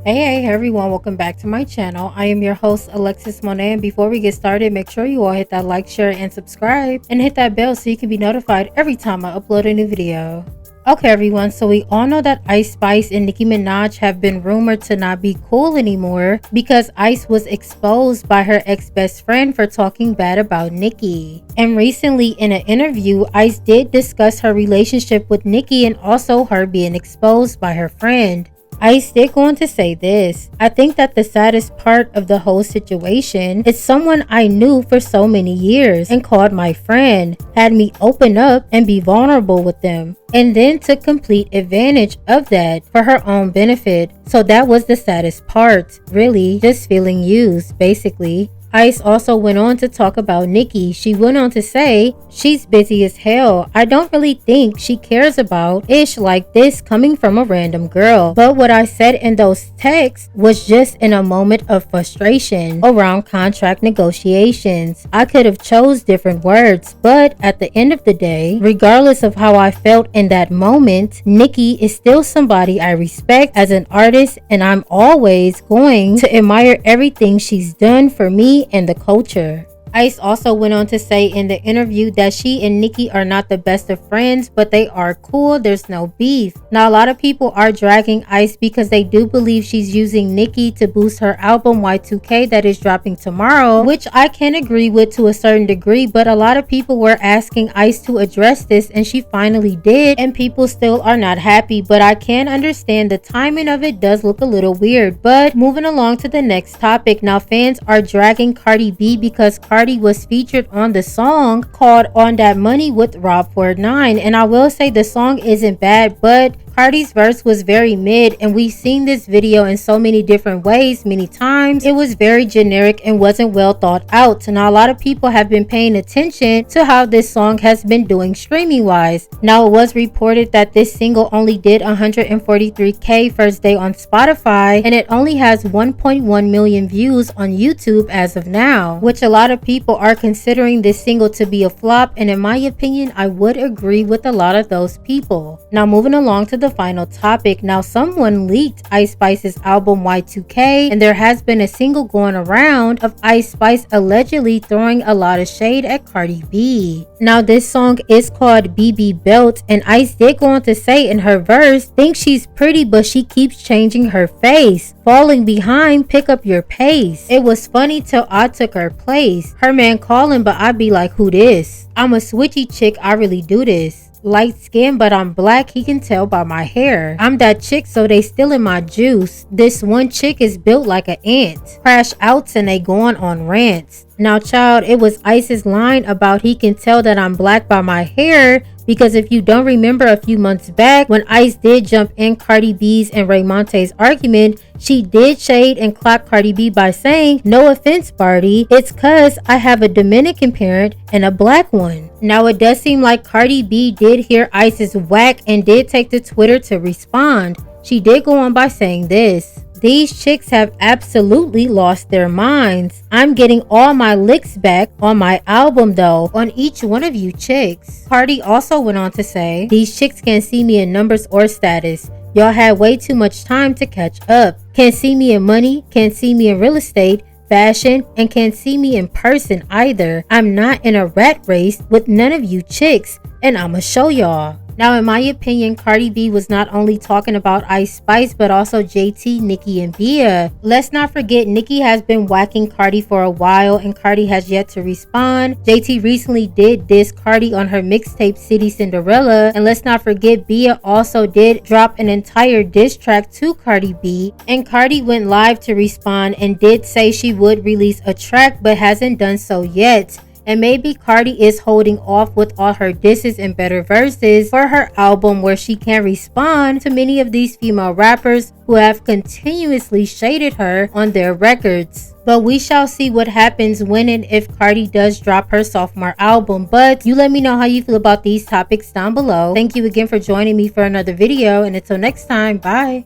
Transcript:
Hey everyone, welcome back to my channel. I am your host Alexis Monet, and before we get started, make sure you all hit that like, share, and subscribe, and hit that bell so you can be notified every time I upload a new video. Okay everyone, so we all know that Ice Spice and Nicki Minaj have been rumored to not be cool anymore because Ice was exposed by her ex-best friend for talking bad about Nicki. And recently in an interview, Ice did discuss her relationship with Nicki and also her being exposed by her friend. Ice did go on to say this: "I think that the saddest part of the whole situation is someone I knew for so many years and called my friend, had me open up and be vulnerable with them, and then took complete advantage of that for her own benefit. So that was the saddest part, really, just feeling used, basically." Ice also went on to talk about Nicki. She went on to say, "She's busy as hell. I don't really think she cares about ish like this coming from a random girl. But what I said in those texts was just in a moment of frustration around contract negotiations. I could have chose different words, but at the end of the day, regardless of how I felt in that moment, Nicki is still somebody I respect as an artist, and I'm always going to admire everything she's done for me and the culture." Ice also went on to say in the interview that she and Nicki are not the best of friends, but they are cool. There's no beef. Now, a lot of people are dragging Ice because they do believe she's using Nicki to boost her album Y2K that is dropping tomorrow, which I can agree with to a certain degree, but a lot of people were asking Ice to address this, and she finally did, and people still are not happy. But I can understand the timing of it does look a little weird. But moving along to the next topic, now fans are dragging Cardi B because Cardi was featured on the song called On Dat Money with Rob49, and I will say the song isn't bad, but Cardi's verse was very mid, and we've seen this video in so many different ways many times. It was very generic and wasn't well thought out. Now a lot of people have been paying attention to how this song has been doing streaming wise. Now it was reported that this single only did 143k first day on Spotify, and it only has 1.1 million views on YouTube as of now, which a lot of people are considering this single to be a flop, and in my opinion I would agree with a lot of those people. Now moving along to the final topic. Now someone leaked Ice Spice's album Y2K, and there has been a single going around of Ice Spice allegedly throwing a lot of shade at Cardi B. Now this song is called BB Belt, and Ice did go on to say in her verse, "Think she's pretty but she keeps changing her face. Falling behind, pick up your pace. It was funny till I took her place. Her man calling but I be like, who this? I'm a switchy chick, I really do this. Light skin but I'm black, he can tell by my hair. I'm that chick so they still in my juice. This one chick is built like an ant. Crash outs and they going on rants." Now child, it was Ice's line about he can tell that I'm black by my hair, because if you don't remember a few months back when Ice did jump in Cardi B's and Ray Monte's argument, she did shade and clap Cardi B by saying, "No offense Barty, it's cause I have a Dominican parent and a black one." Now it does seem like Cardi B did hear Ice's whack and did take to Twitter to respond. She did go on by saying this: "These chicks have absolutely lost their minds. I'm getting all my licks back on my album though, on each one of you chicks." Cardi also went on to say, "These chicks can't see me in numbers or status. Y'all had way too much time to catch up. Can't see me in money, can't see me in real estate, fashion, and can't see me in person either. I'm not in a rat race with none of you chicks, and I'ma show y'all." Now in my opinion, Cardi B was not only talking about Ice Spice but also JT, Nicki, and Bia. Let's not forget Nicki has been whacking Cardi for a while and Cardi has yet to respond. JT recently did diss Cardi on her mixtape City Cinderella, and let's not forget Bia also did drop an entire diss track to Cardi B, and Cardi went live to respond and did say she would release a track but hasn't done so yet. And maybe Cardi is holding off with all her disses and better verses for her album, where she can respond to many of these female rappers who have continuously shaded her on their records. But we shall see what happens when and if Cardi does drop her sophomore album. But you let me know how you feel about these topics down below. Thank you again for joining me for another video, and until next time, bye.